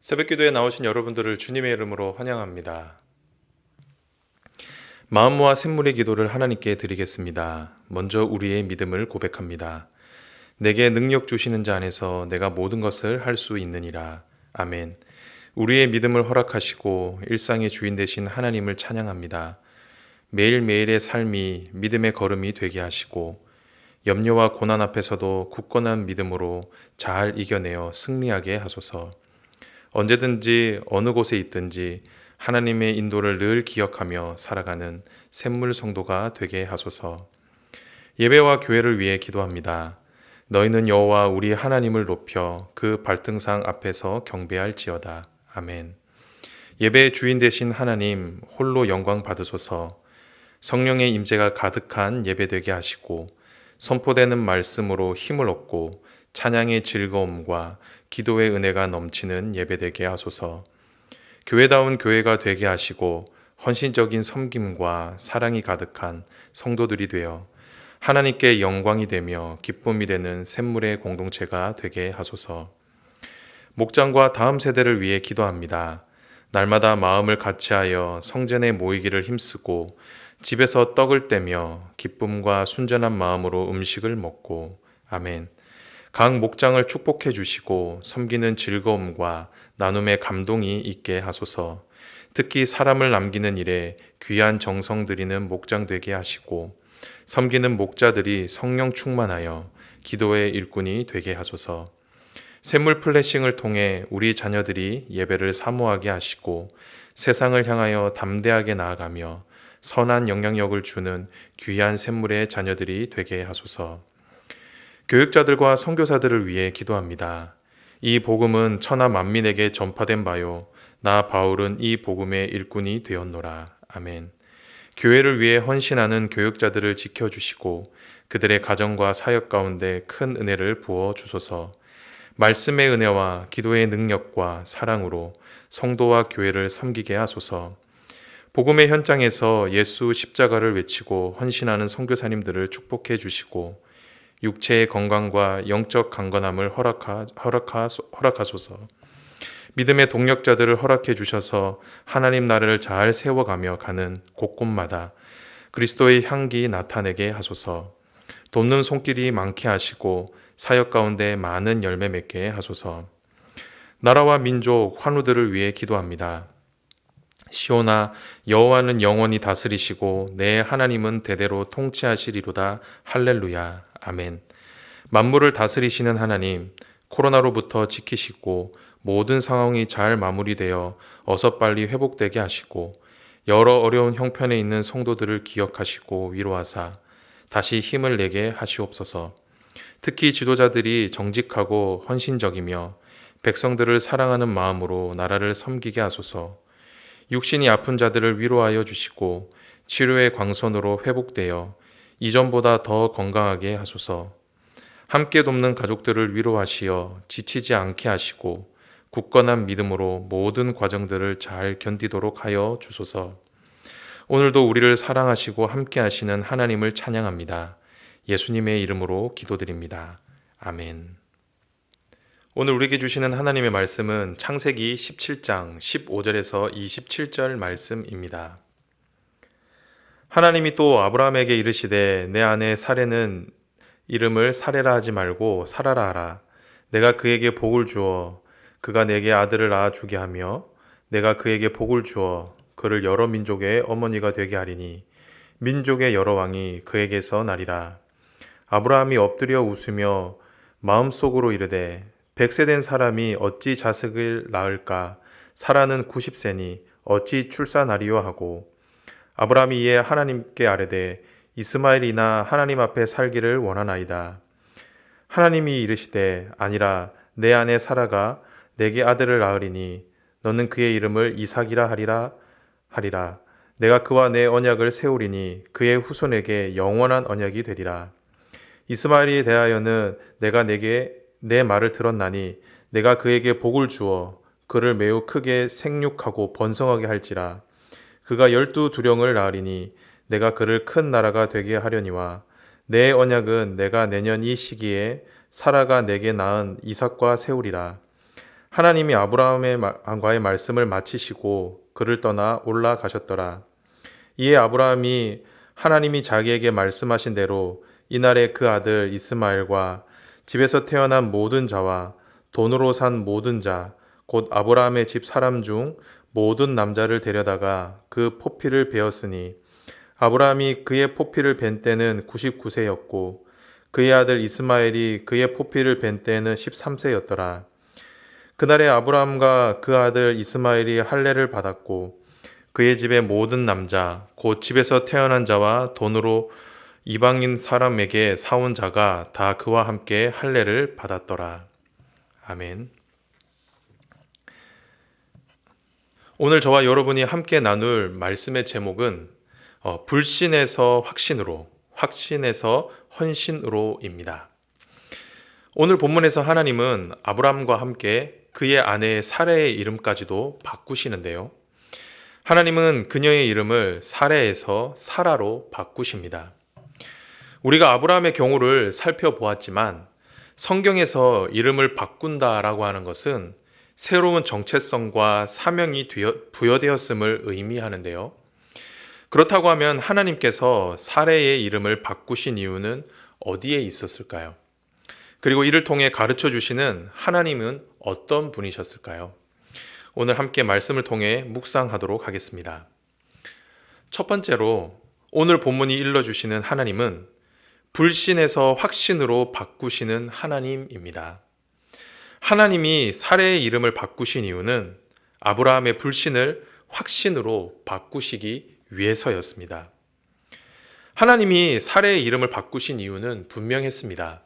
새벽기도에 나오신 여러분들을 주님의 이름으로 환영합니다. 마음 모아 샘물의 기도를 하나님께 드리겠습니다. 먼저 우리의 믿음을 고백합니다. 내게 능력 주시는 자 안에서 내가 모든 것을 할 수 있느니라. 아멘. 우리의 믿음을 허락하시고 일상의 주인 되신 하나님을 찬양합니다. 매일매일의 삶이 믿음의 걸음이 되게 하시고 염려와 고난 앞에서도 굳건한 믿음으로 잘 이겨내어 승리하게 하소서. 언제든지 어느 곳에 있든지 하나님의 인도를 늘 기억하며 살아가는 샘물 성도가 되게 하소서. 예배와 교회를 위해 기도합니다. 너희는 여호와 우리 하나님을 높여 그 발등상 앞에서 경배할지어다. 아멘. 예배의 주인 되신 하나님 홀로 영광 받으소서. 성령의 임재가 가득한 예배되게 하시고 선포되는 말씀으로 힘을 얻고 찬양의 즐거움과 기도의 은혜가 넘치는 예배되게 하소서. 교회다운 교회가 되게 하시고 헌신적인 섬김과 사랑이 가득한 성도들이 되어 하나님께 영광이 되며 기쁨이 되는 샘물의 공동체가 되게 하소서. 목장과 다음 세대를 위해 기도합니다. 날마다 마음을 같이하여 성전에 모이기를 힘쓰고 집에서 떡을 떼며 기쁨과 순전한 마음으로 음식을 먹고 아멘. 각 목장을 축복해 주시고 섬기는 즐거움과 나눔의 감동이 있게 하소서. 특히 사람을 남기는 일에 귀한 정성 들이는 목장 되게 하시고 섬기는 목자들이 성령 충만하여 기도의 일꾼이 되게 하소서. 샘물 플래싱을 통해 우리 자녀들이 예배를 사모하게 하시고 세상을 향하여 담대하게 나아가며 선한 영향력을 주는 귀한 샘물의 자녀들이 되게 하소서. 교육자들과 선교사들을 위해 기도합니다. 이 복음은 천하 만민에게 전파된 바요. 나 바울은 이 복음의 일꾼이 되었노라. 아멘. 교회를 위해 헌신하는 교육자들을 지켜주시고 그들의 가정과 사역 가운데 큰 은혜를 부어 주소서. 말씀의 은혜와 기도의 능력과 사랑으로 성도와 교회를 섬기게 하소서. 복음의 현장에서 예수 십자가를 외치고 헌신하는 선교사님들을 축복해 주시고 육체의 건강과 영적 강건함을 허락하소서. 믿음의 동력자들을 허락해 주셔서 하나님 나라를 잘 세워가며 가는 곳곳마다 그리스도의 향기 나타내게 하소서. 돕는 손길이 많게 하시고 사역 가운데 많은 열매 맺게 하소서. 나라와 민족 환우들을 위해 기도합니다. 시온아 여호와는 영원히 다스리시고 내 하나님은 대대로 통치하시리로다. 할렐루야. 아멘. 만물을 다스리시는 하나님, 코로나로부터 지키시고 모든 상황이 잘 마무리되어 어서 빨리 회복되게 하시고 여러 어려운 형편에 있는 성도들을 기억하시고 위로하사 다시 힘을 내게 하시옵소서. 특히 지도자들이 정직하고 헌신적이며 백성들을 사랑하는 마음으로 나라를 섬기게 하소서. 육신이 아픈 자들을 위로하여 주시고 치료의 광선으로 회복되어 이전보다 더 건강하게 하소서. 함께 돕는 가족들을 위로하시어 지치지 않게 하시고 굳건한 믿음으로 모든 과정들을 잘 견디도록 하여 주소서. 오늘도 우리를 사랑하시고 함께 하시는 하나님을 찬양합니다. 예수님의 이름으로 기도드립니다. 아멘. 오늘 우리에게 주시는 하나님의 말씀은 창세기 17장 15절에서 27절 말씀입니다. 하나님이 또 아브라함에게 이르시되 내 아내 사레는 이름을 사레라 하지 말고 사라라 하라. 내가 그에게 복을 주어 그가 내게 아들을 낳아 주게 하며 내가 그에게 복을 주어 그를 여러 민족의 어머니가 되게 하리니 민족의 여러 왕이 그에게서 나리라. 아브라함이 엎드려 웃으며 마음속으로 이르되 100세 된 사람이 어찌 자식을 낳을까? 사라는 90세니 어찌 출산하리요 하고 아브라함이 이에 하나님께 아뢰되 이스마엘이나 하나님 앞에 살기를 원하나이다. 하나님이 이르시되 아니라 내 아내 사라가 내게 아들을 낳으리니 너는 그의 이름을 이삭이라 하리라. 내가 그와 내 언약을 세우리니 그의 후손에게 영원한 언약이 되리라. 이스마엘에 대하여는 내가 내게 내 말을 들었나니 내가 그에게 복을 주어 그를 매우 크게 생육하고 번성하게 할지라. 그가 12두령을 낳으리니 내가 그를 큰 나라가 되게 하려니와 내 언약은 내가 내년 이 시기에 사라가 내게 낳은 이삭과 세우리라. 하나님이 아브라함과의 말씀을 마치시고 그를 떠나 올라가셨더라. 이에 아브라함이 하나님이 자기에게 말씀하신 대로 이날에 그 아들 이스마엘과 집에서 태어난 모든 자와 돈으로 산 모든 자, 곧 아브라함의 집 사람 중 모든 남자를 데려다가 그 포피를 베었으니 아브라함이 그의 포피를 벤 때는 99세였고 그의 아들 이스마엘이 그의 포피를 벤 때는 13세였더라. 그날에 아브라함과 그 아들 이스마엘이 할례를 받았고 그의 집의 모든 남자, 곧 집에서 태어난 자와 돈으로 이방인 사람에게 사온 자가 다 그와 함께 할례를 받았더라. 아멘. 오늘 저와 여러분이 함께 나눌 말씀의 제목은 불신에서 확신으로, 확신에서 헌신으로입니다. 오늘 본문에서 하나님은 아브라함과 함께 그의 아내 사레의 이름까지도 바꾸시는데요. 하나님은 그녀의 이름을 사레에서 사라로 바꾸십니다. 우리가 아브라함의 경우를 살펴보았지만 성경에서 이름을 바꾼다라고 하는 것은 새로운 정체성과 사명이 부여되었음을 의미하는데요. 그렇다고 하면 하나님께서 사레의 이름을 바꾸신 이유는 어디에 있었을까요? 그리고 이를 통해 가르쳐 주시는 하나님은 어떤 분이셨을까요? 오늘 함께 말씀을 통해 묵상하도록 하겠습니다. 첫 번째로 오늘 본문이 일러주시는 하나님은 불신에서 확신으로 바꾸시는 하나님입니다. 하나님이 사레의 이름을 바꾸신 이유는 아브라함의 불신을 확신으로 바꾸시기 위해서였습니다. 하나님이 사레의 이름을 바꾸신 이유는 분명했습니다.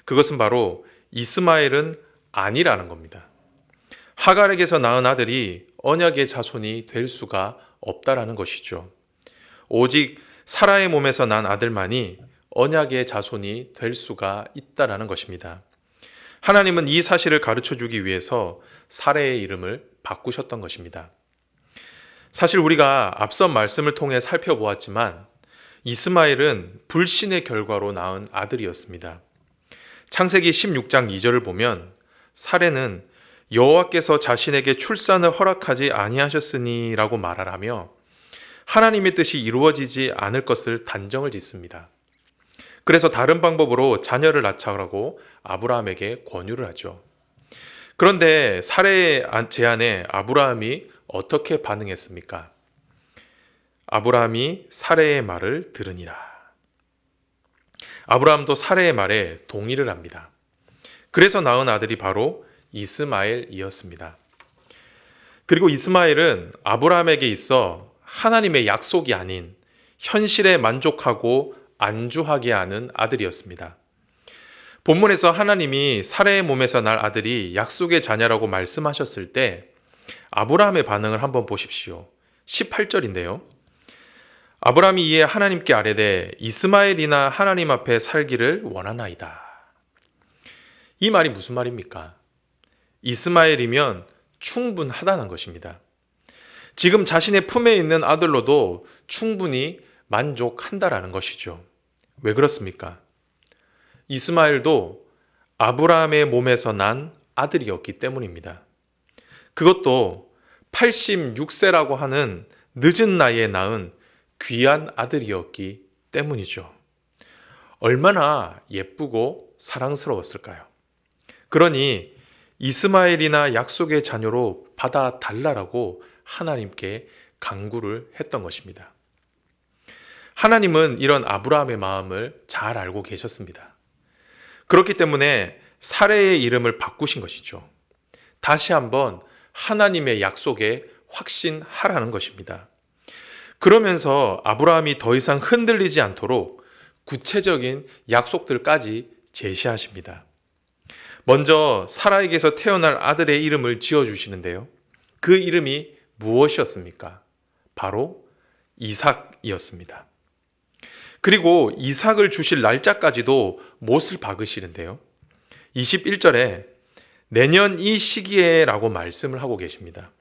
그것은 바로 이스마엘은 아니라는 겁니다. 하갈에게서 낳은 아들이 언약의 자손이 될 수가 없다라는 것이죠. 오직 사라의 몸에서 난 아들만이 언약의 자손이 될 수가 있다라는 것입니다. 하나님은 이 사실을 가르쳐 주기 위해서 사레의 이름을 바꾸셨던 것입니다. 사실 우리가 앞선 말씀을 통해 살펴보았지만 이스마엘은 불신의 결과로 낳은 아들이었습니다. 창세기 16장 2절을 보면 사레는 여호와께서 자신에게 출산을 허락하지 아니하셨으니라고 말하라며 하나님의 뜻이 이루어지지 않을 것을 단정을 짓습니다. 그래서 다른 방법으로 자녀를 낳자라고 아브라함에게 권유를 하죠. 그런데 사레의 제안에 아브라함이 어떻게 반응했습니까? 아브라함이 사레의 말을 들으니라. 아브라함도 사레의 말에 동의를 합니다. 그래서 낳은 아들이 바로 이스마엘이었습니다. 그리고 이스마엘은 아브라함에게 있어 하나님의 약속이 아닌 현실에 만족하고 안주하게 하는 아들이었습니다. 본문에서 하나님이 사레의 몸에서 날 아들이 약속의 자녀라고 말씀하셨을 때 아브라함의 반응을 한번 보십시오. 18절인데요. 아브라함이 이에 하나님께 아뢰되 이스마엘이나 하나님 앞에 살기를 원하나이다. 이 말이 무슨 말입니까? 이스마엘이면 충분하다는 것입니다. 지금 자신의 품에 있는 아들로도 충분히 만족한다라는 것이죠. 왜 그렇습니까? 이스마엘도 아브라함의 몸에서 난 아들이었기 때문입니다. 그것도 86세라고 하는 늦은 나이에 낳은 귀한 아들이었기 때문이죠. 얼마나 예쁘고 사랑스러웠을까요? 그러니 이스마엘이나 약속의 자녀로 받아달라고 하나님께 간구를 했던 것입니다. 하나님은 이런 아브라함의 마음을 잘 알고 계셨습니다. 그렇기 때문에 사레의 이름을 바꾸신 것이죠. 다시 한번 하나님의 약속에 확신하라는 것입니다. 그러면서 아브라함이 더 이상 흔들리지 않도록 구체적인 약속들까지 제시하십니다. 먼저 사라에게서 태어날 아들의 이름을 지어주시는데요. 그 이름이 무엇이었습니까? 바로 이삭이었습니다. 그리고 이삭을 주실 날짜까지도 못을 박으시는데요. 21절에 내년 이 시기에 라고 말씀을 하고 계십니다.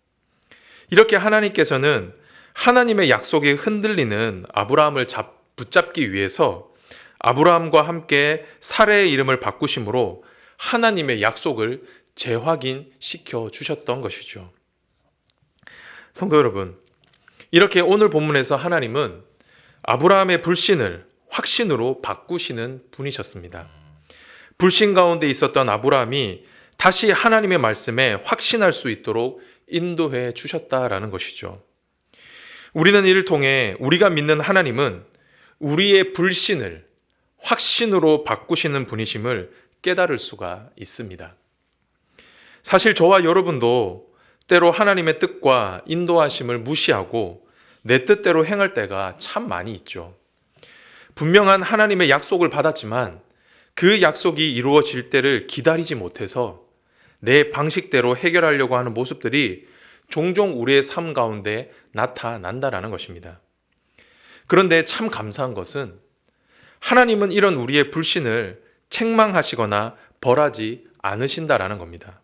이렇게 하나님께서는 하나님의 약속에 흔들리는 아브라함을 붙잡기 위해서 아브라함과 함께 사레의 이름을 바꾸심으로 하나님의 약속을 재확인시켜 주셨던 것이죠. 성도 여러분, 이렇게 오늘 본문에서 하나님은 아브라함의 불신을 확신으로 바꾸시는 분이셨습니다. 불신 가운데 있었던 아브라함이 다시 하나님의 말씀에 확신할 수 있도록 인도해 주셨다라는 것이죠. 우리는 이를 통해 우리가 믿는 하나님은 우리의 불신을 확신으로 바꾸시는 분이심을 깨달을 수가 있습니다. 사실 저와 여러분도 때로 하나님의 뜻과 인도하심을 무시하고 내 뜻대로 행할 때가 참 많이 있죠. 분명한 하나님의 약속을 받았지만 그 약속이 이루어질 때를 기다리지 못해서 내 방식대로 해결하려고 하는 모습들이 종종 우리의 삶 가운데 나타난다라는 것입니다. 그런데 참 감사한 것은 하나님은 이런 우리의 불신을 책망하시거나 벌하지 않으신다라는 겁니다.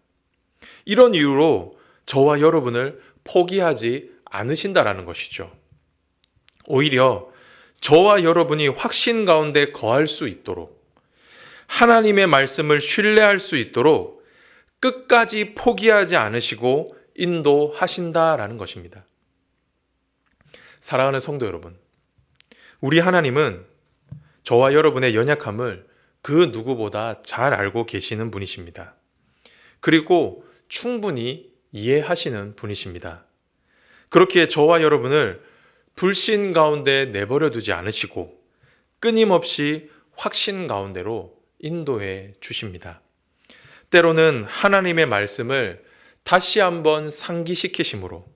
이런 이유로 저와 여러분을 포기하지 않으신다라는 것이죠. 오히려 저와 여러분이 확신 가운데 거할 수 있도록 하나님의 말씀을 신뢰할 수 있도록 끝까지 포기하지 않으시고 인도하신다라는 것입니다. 사랑하는 성도 여러분, 우리 하나님은 저와 여러분의 연약함을 그 누구보다 잘 알고 계시는 분이십니다. 그리고 충분히 이해하시는 분이십니다. 그렇기에 저와 여러분을 불신 가운데 내버려 두지 않으시고 끊임없이 확신 가운데로 인도해 주십니다. 때로는 하나님의 말씀을 다시 한번 상기시키심으로,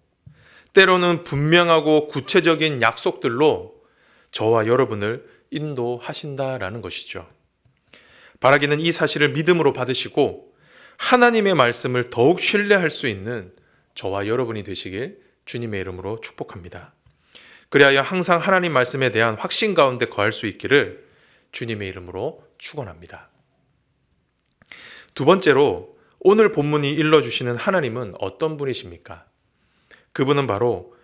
때로는 분명하고 구체적인 약속들로 저와 여러분을 인도하신다라는 것이죠. 바라기는 이 사실을 믿음으로 받으시고 하나님의 말씀을 더욱 신뢰할 수 있는 저와 여러분이 되시길 주님의 이름으로 축복합니다. 그리하여 항상 하나님 말씀에 대한 확신 가운데 거할 수 있기를 주님의 이름으로 축원합니다. 두 번째로 오늘 본문이 일러주시는 하나님은 어떤 분이십니까? 그분은 바로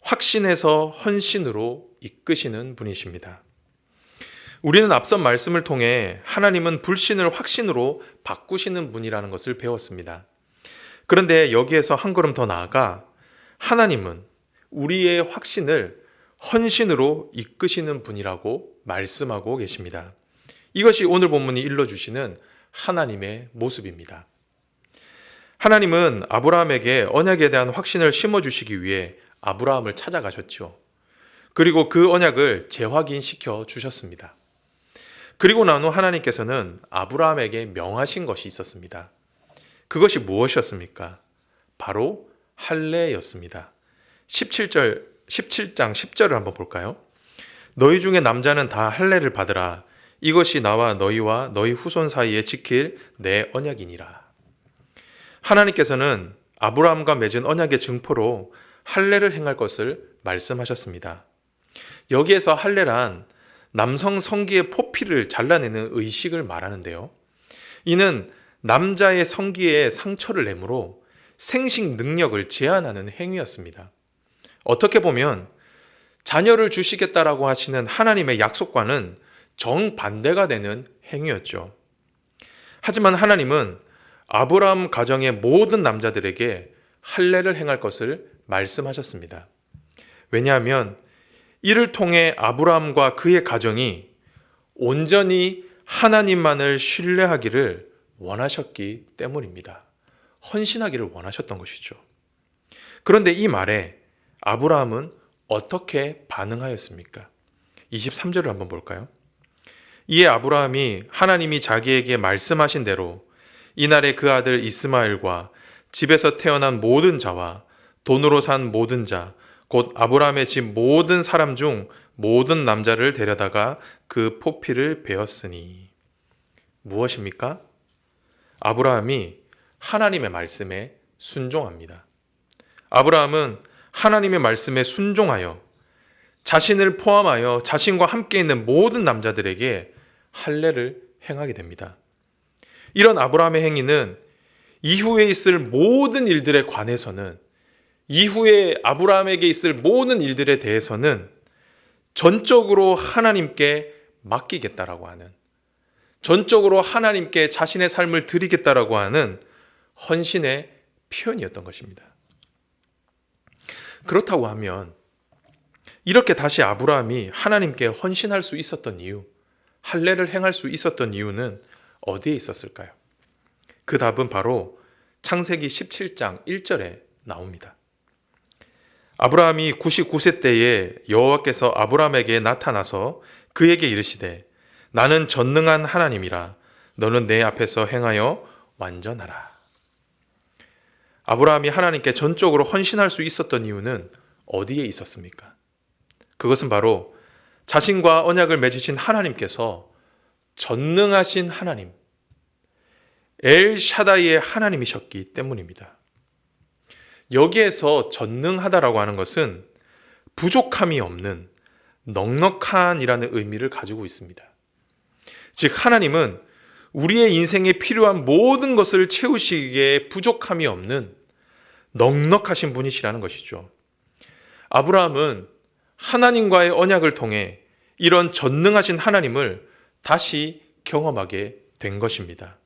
확신에서 헌신으로 이끄시는 분이십니다. 우리는 앞선 말씀을 통해 하나님은 불신을 확신으로 바꾸시는 분이라는 것을 배웠습니다. 그런데 여기에서 한 걸음 더 나아가 하나님은 우리의 확신을 헌신으로 이끄시는 분이라고 말씀하고 계십니다. 이것이 오늘 본문이 일러주시는 하나님의 모습입니다. 하나님은 아브라함에게 언약에 대한 확신을 심어주시기 위해 아브라함을 찾아가셨죠. 그리고 그 언약을 재확인시켜 주셨습니다. 그리고 난 후 하나님께서는 아브라함에게 명하신 것이 있었습니다. 그것이 무엇이었습니까? 바로 할례였습니다. 17장 10절을 한번 볼까요? 너희 중에 남자는 다 할례를 받으라. 이것이 나와 너희와 너희 후손 사이에 지킬 내 언약이니라. 하나님께서는 아브라함과 맺은 언약의 증포로 할례를 행할 것을 말씀하셨습니다. 여기에서 할례란 남성 성기의 포피를 잘라내는 의식을 말하는데요. 이는 남자의 성기에 상처를 내므로 생식 능력을 제한하는 행위였습니다. 어떻게 보면 자녀를 주시겠다라고 하시는 하나님의 약속과는 정반대가 되는 행위였죠. 하지만 하나님은 아브라함 가정의 모든 남자들에게 할례를 행할 것을 말씀하셨습니다. 왜냐하면 이를 통해 아브라함과 그의 가정이 온전히 하나님만을 신뢰하기를 원하셨기 때문입니다. 헌신하기를 원하셨던 것이죠. 그런데 이 말에 아브라함은 어떻게 반응하였습니까? 23절을 한번 볼까요? 이에 아브라함이 하나님이 자기에게 말씀하신 대로 이날에 그 아들 이스마엘과 집에서 태어난 모든 자와 돈으로 산 모든 자, 곧 아브라함의 집 모든 사람 중 모든 남자를 데려다가 그 포피를 베었으니. 무엇입니까? 아브라함이 하나님의 말씀에 순종합니다. 아브라함은 하나님의 말씀에 순종하여 자신을 포함하여 자신과 함께 있는 모든 남자들에게 할례를 행하게 됩니다. 이런 아브라함의 행위는 이후에 있을 모든 일들에 관해서는, 이후에 아브라함에게 있을 모든 일들에 대해서는 전적으로 하나님께 맡기겠다라고 하는, 전적으로 하나님께 자신의 삶을 드리겠다라고 하는 헌신의 표현이었던 것입니다. 그렇다고 하면 이렇게 다시 아브라함이 하나님께 헌신할 수 있었던 이유, 할례를 행할 수 있었던 이유는 어디에 있었을까요? 그 답은 바로 창세기 17장 1절에 나옵니다. 아브라함이 99세 때에 여호와께서 아브라함에게 나타나서 그에게 이르시되 나는 전능한 하나님이라 너는 내 앞에서 행하여 완전하라. 아브라함이 하나님께 전적으로 헌신할 수 있었던 이유는 어디에 있었습니까? 그것은 바로 자신과 언약을 맺으신 하나님께서 전능하신 하나님, 엘샤다이의 하나님이셨기 때문입니다. 여기에서 전능하다라고 하는 것은 부족함이 없는 넉넉한이라는 의미를 가지고 있습니다. 즉 하나님은 우리의 인생에 필요한 모든 것을 채우시기에 부족함이 없는 넉넉하신 분이시라는 것이죠. 아브라함은 하나님과의 언약을 통해 이런 전능하신 하나님을 다시 경험하게 된 것입니다.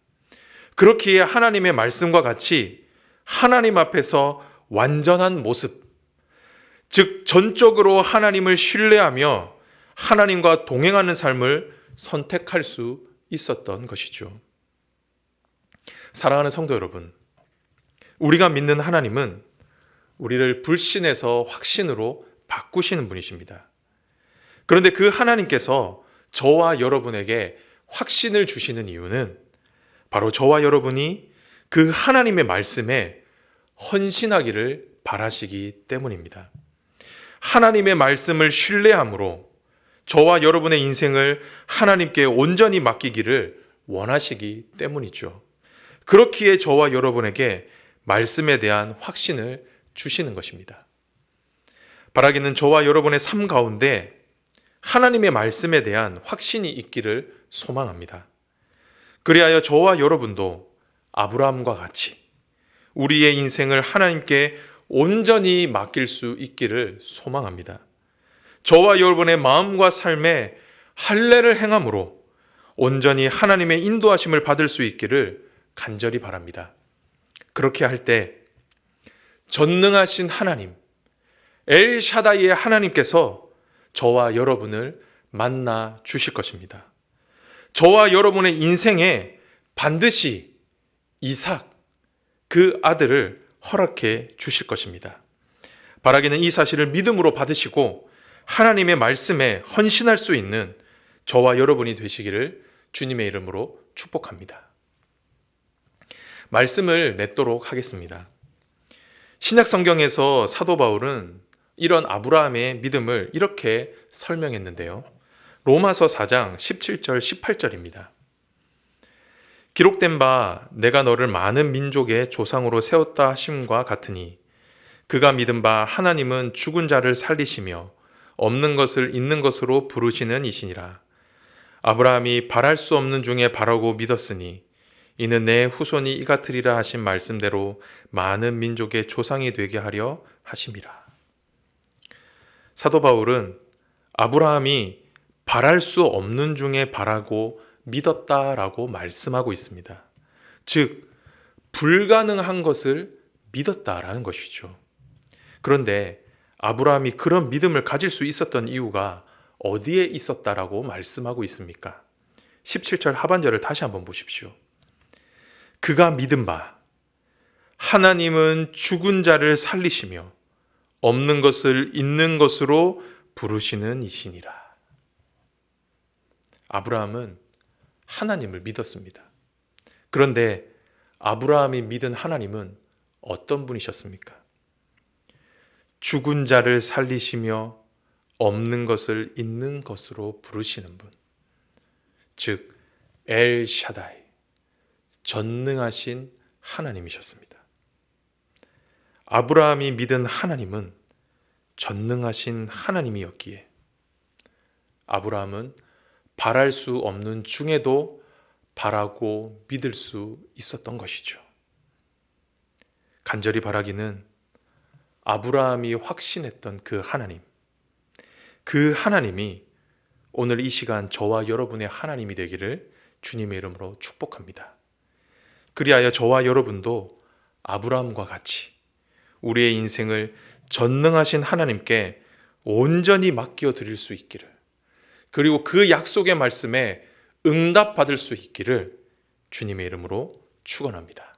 그렇기에 하나님의 말씀과 같이 하나님 앞에서 완전한 모습, 즉 전적으로 하나님을 신뢰하며 하나님과 동행하는 삶을 선택할 수 있었던 것이죠. 사랑하는 성도 여러분, 우리가 믿는 하나님은 우리를 불신에서 확신으로 바꾸시는 분이십니다. 그런데 그 하나님께서 저와 여러분에게 확신을 주시는 이유는 바로 저와 여러분이 그 하나님의 말씀에 헌신하기를 바라시기 때문입니다. 하나님의 말씀을 신뢰함으로 저와 여러분의 인생을 하나님께 온전히 맡기기를 원하시기 때문이죠. 그렇기에 저와 여러분에게 말씀에 대한 확신을 주시는 것입니다. 바라기는 저와 여러분의 삶 가운데 하나님의 말씀에 대한 확신이 있기를 소망합니다. 그리하여 저와 여러분도 아브라함과 같이 우리의 인생을 하나님께 온전히 맡길 수 있기를 소망합니다. 저와 여러분의 마음과 삶에 할례를 행함으로 온전히 하나님의 인도하심을 받을 수 있기를 간절히 바랍니다. 그렇게 할 때 전능하신 하나님, 엘샤다이의 하나님께서 저와 여러분을 만나 주실 것입니다. 저와 여러분의 인생에 반드시 이삭, 그 아들을 허락해 주실 것입니다. 바라기는 이 사실을 믿음으로 받으시고 하나님의 말씀에 헌신할 수 있는 저와 여러분이 되시기를 주님의 이름으로 축복합니다. 말씀을 맺도록 하겠습니다. 신약 성경에서 사도 바울은 이런 아브라함의 믿음을 이렇게 설명했는데요. 로마서 4장 17절 18절입니다. 기록된 바 내가 너를 많은 민족의 조상으로 세웠다 하심과 같으니 그가 믿은 바 하나님은 죽은 자를 살리시며 없는 것을 있는 것으로 부르시는 이시니라. 아브라함이 바랄 수 없는 중에 바라고 믿었으니 이는 내 후손이 이같으리라 하신 말씀대로 많은 민족의 조상이 되게 하려 하심이라. 사도 바울은 아브라함이 바랄 수 없는 중에 바라고 믿었다라고 말씀하고 있습니다. 즉 불가능한 것을 믿었다라는 것이죠. 그런데 아브라함이 그런 믿음을 가질 수 있었던 이유가 어디에 있었다라고 말씀하고 있습니까? 17절 하반절을 다시 한번 보십시오. 그가 믿은 바 하나님은 죽은 자를 살리시며 없는 것을 있는 것으로 부르시는 이시니라. 아브라함은 하나님을 믿었습니다. 그런데 아브라함이 믿은 하나님은 어떤 분이셨습니까? 죽은 자를 살리시며 없는 것을 있는 것으로 부르시는 분. 즉 엘샤다이, 전능하신 하나님이셨습니다. 아브라함이 믿은 하나님은 전능하신 하나님이었기에 아브라함은 바랄 수 없는 중에도 바라고 믿을 수 있었던 것이죠. 간절히 바라기는 아브라함이 확신했던 그 하나님, 그 하나님이 오늘 이 시간 저와 여러분의 하나님이 되기를 주님의 이름으로 축복합니다. 그리하여 저와 여러분도 아브라함과 같이 우리의 인생을 전능하신 하나님께 온전히 맡겨 드릴 수 있기를, 그리고 그 약속의 말씀에 응답받을 수 있기를 주님의 이름으로 축원합니다.